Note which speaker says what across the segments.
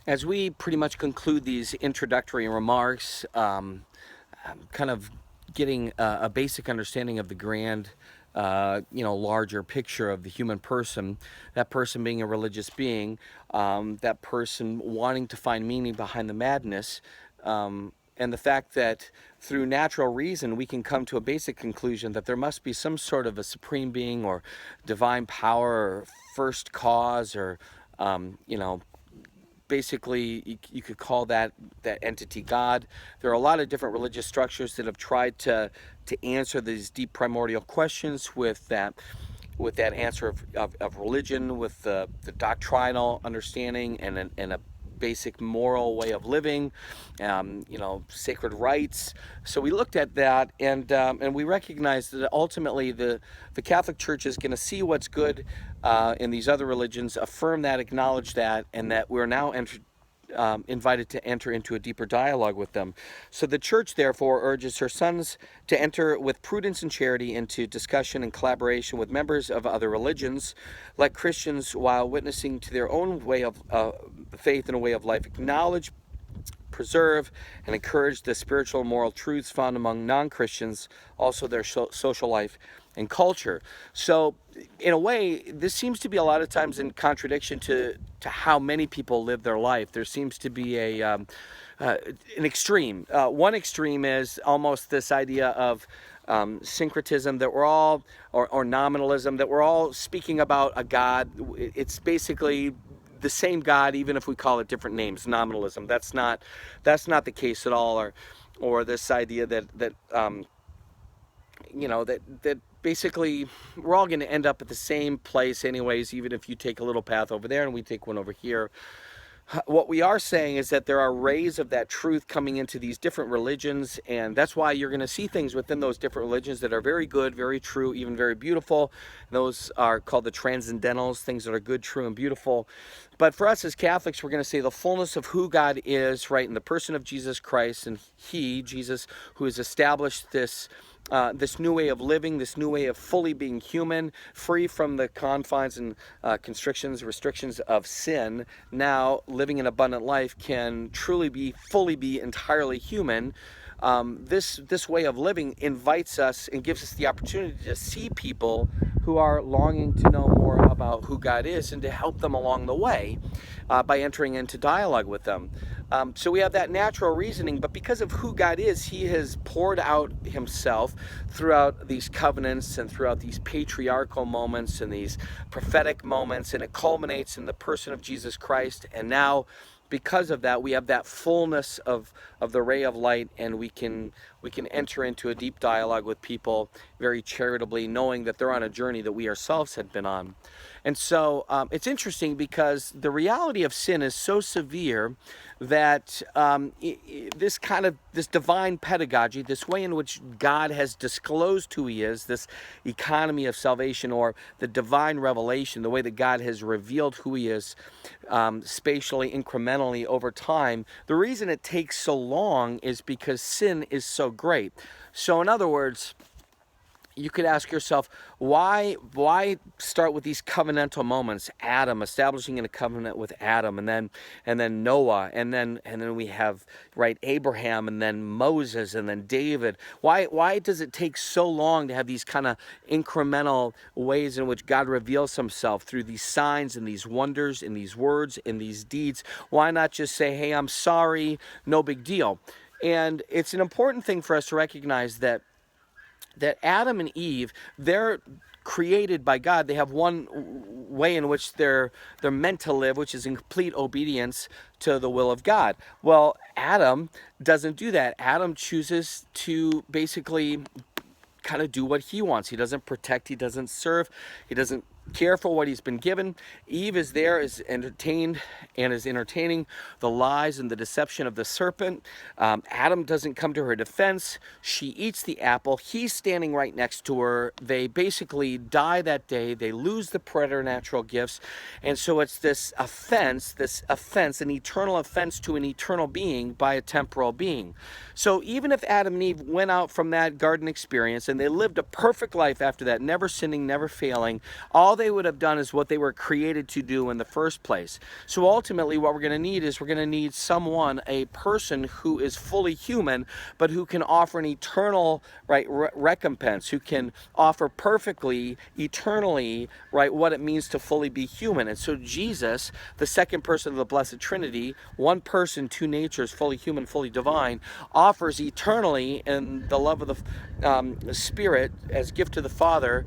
Speaker 1: As we pretty much conclude these introductory remarks, kind of getting a basic understanding of the grand, larger picture of the human person, that person being a religious being, that person wanting to find meaning behind the madness, and the fact that through natural reason we can come to a basic conclusion that there must be some sort of a supreme being or divine power or first cause or basically you could call that entity God. There are a lot of different religious structures that have tried to answer these deep primordial questions with that answer of religion, with the doctrinal understanding and a basic moral way of living, sacred rites. So we looked at that, and we recognized that ultimately the Catholic Church is going to see what's good in these other religions, affirm that, acknowledge that, and that we're now invited to enter into a deeper dialogue with them. So the church, therefore, urges her sons to enter with prudence and charity into discussion and collaboration with members of other religions, like Christians, while witnessing to their own way of faith and a way of life, acknowledge, preserve, and encourage the spiritual and moral truths found among non-Christians, also their social life and culture. So in a way, this seems to be a lot of times in contradiction to how many people live their life. There seems to be an extreme. One extreme is almost this idea of syncretism, that we're all, or nominalism, that we're all speaking about a God. It's basically the same God, even if we call it different names. Nominalism. That's not the case at all. Or this idea that basically we're all going to end up at the same place anyways, even if you take a little path over there and we take one over here. What we are saying is that there are rays of that truth coming into these different religions, and that's why you're going to see things within those different religions that are very good, very true, even very beautiful. Those are called the transcendentals, things that are good, true, and beautiful. But for us as Catholics, we're going to say the fullness of who God is, right, in the person of Jesus Christ, and He, Jesus, who has established this new way of living, this new way of fully being human, free from the confines and constrictions, restrictions of sin. Now, living an abundant life can truly be, fully be entirely human. This way of living invites us and gives us the opportunity to see people who are longing to know more about who God is and to help them along the way by entering into dialogue with them. So we have that natural reasoning, but because of who God is, He has poured out Himself throughout these covenants and throughout these patriarchal moments and these prophetic moments, and it culminates in the person of Jesus Christ. And now, because of that, we have that fullness of the ray of light, and we can enter into a deep dialogue with people very charitably, knowing that they're on a journey that we ourselves had been on. And so it's interesting because the reality of sin is so severe that this divine pedagogy, this way in which God has disclosed who He is, this economy of salvation, or the divine revelation, the way that God has revealed who He is spatially, incrementally over time, the reason it takes so long is because sin is so great. So in other words, you could ask yourself, why start with these covenantal moments? Adam, establishing a covenant with Adam, and then Noah, and then we have, right, Abraham, and then Moses, and then David. Why does it take so long to have these kind of incremental ways in which God reveals Himself through these signs and these wonders, in these words, in these deeds? Why not just say, hey, I'm sorry, no big deal? And it's an important thing for us to recognize that Adam and Eve, they're created by God. They have one way in which they're meant to live, which is in complete obedience to the will of God. Well, Adam doesn't do that. Adam chooses to basically kind of do what he wants. He doesn't protect, he doesn't serve, he doesn't care for what he's been given. Eve is there, is entertained, and is entertaining the lies and the deception of the serpent. Adam doesn't come to her defense. She eats the apple. He's standing right next to her. They basically die that day. They lose the preternatural gifts. And so it's this offense, an eternal offense to an eternal being by a temporal being. So even if Adam and Eve went out from that garden experience and they lived a perfect life after that, never sinning, never failing, all all they would have done is what they were created to do in the first place. So ultimately what we're going to need is we're going to need someone, a person who is fully human, but who can offer an eternal, right, recompense, who can offer perfectly, eternally, right, what it means to fully be human. And so Jesus, the second person of the Blessed Trinity, one person, two natures, fully human, fully divine, offers eternally in the love of the Spirit as gift to the Father,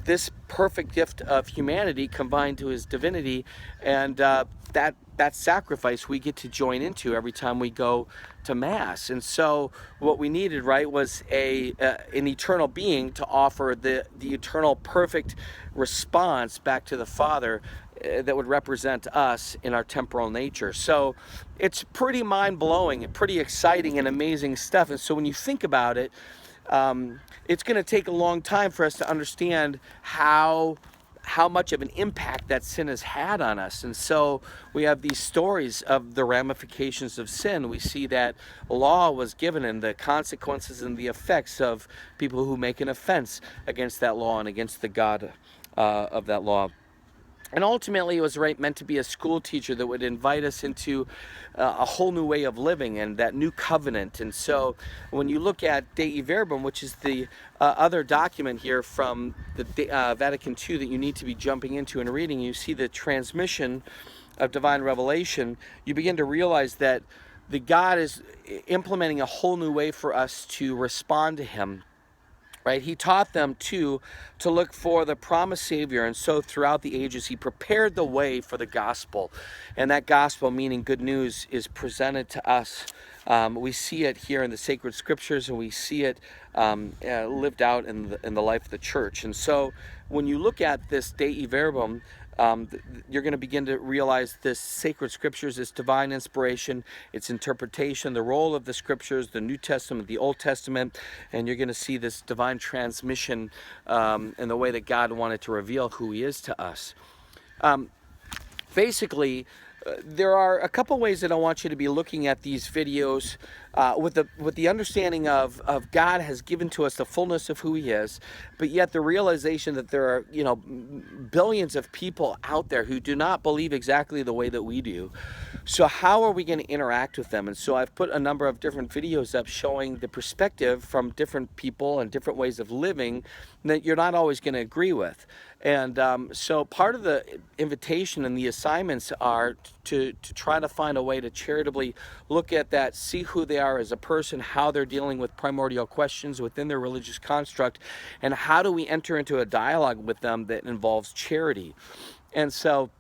Speaker 1: this perfect gift of humanity combined to his divinity, and that sacrifice we get to join into every time we go to Mass. And so what we needed, right, was an eternal being to offer the eternal perfect response back to the Father that would represent us in our temporal nature. So it's pretty mind-blowing and pretty exciting and amazing stuff. And so when you think about it, it's going to take a long time for us to understand how much of an impact that sin has had on us. And so we have these stories of the ramifications of sin. We see that law was given and the consequences and the effects of people who make an offense against that law and against the God of that law. And ultimately, it was meant to be a school teacher that would invite us into a whole new way of living and that new covenant. And so when you look at Dei Verbum, which is the other document here from the Vatican II that you need to be jumping into and reading, you see the transmission of divine revelation. You begin to realize that the God is implementing a whole new way for us to respond to him. Right? He taught them to look for the promised Savior, and so throughout the ages he prepared the way for the gospel. And that gospel, meaning good news, is presented to us. We see it here in the sacred scriptures, and we see it lived out in the life of the church. And so when you look at this Dei Verbum, you're going to begin to realize this sacred scriptures, this divine inspiration, its interpretation, the role of the scriptures, the New Testament, the Old Testament, and you're going to see this divine transmission in the way that God wanted to reveal who he is to us. Basically, there are a couple ways that I want you to be looking at these videos with the understanding of God has given to us the fullness of who he is, but yet the realization that there are, billions of people out there who do not believe exactly the way that we do. So how are we going to interact with them? And so I've put a number of different videos up showing the perspective from different people and different ways of living that you're not always going to agree with. And so part of the invitation and the assignments are to try to find a way to charitably look at that, see who they are as a person, how they're dealing with primordial questions within their religious construct, and how do we enter into a dialogue with them that involves charity. And so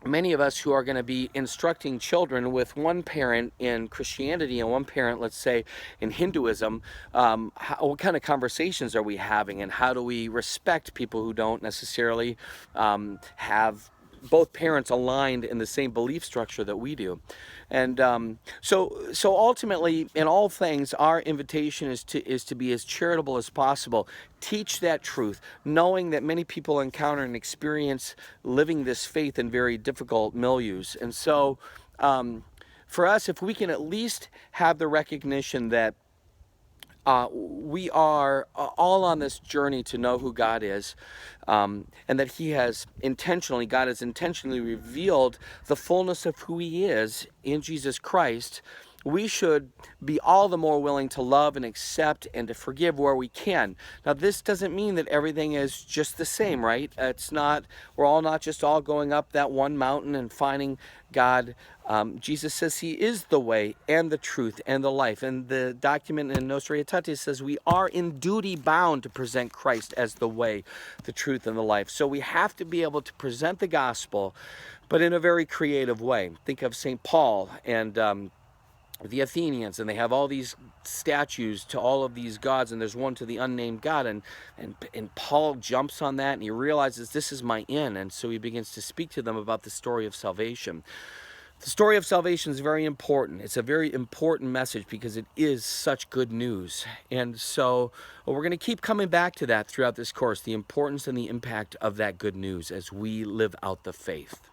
Speaker 1: many of us who are going to be instructing children with one parent in Christianity and one parent, let's say, in Hinduism, what kind of conversations are we having, and how do we respect people who don't necessarily have both parents aligned in the same belief structure that we do. And so ultimately, in all things, our invitation is to be as charitable as possible. Teach that truth, knowing that many people encounter and experience living this faith in very difficult milieus. And so for us, if we can at least have the recognition that we are all on this journey to know who God is, and that God has intentionally revealed the fullness of who he is in Jesus Christ. We should be all the more willing to love and accept and to forgive where we can. Now, this doesn't mean that everything is just the same, right? We're all not just all going up that one mountain and finding God. Jesus says he is the way and the truth and the life. And the document in Nostra Aetate says we are in duty bound to present Christ as the way, the truth, and the life. So we have to be able to present the gospel, but in a very creative way. Think of St. Paul and the Athenians, and they have all these statues to all of these gods, and there's one to the unnamed God, and Paul jumps on that, and he realizes this is my inn, and so he begins to speak to them about the story of salvation. The story of salvation is very important. It's a very important message because it is such good news. And so we're going to keep coming back to that throughout this course, the importance and the impact of that good news as we live out the faith.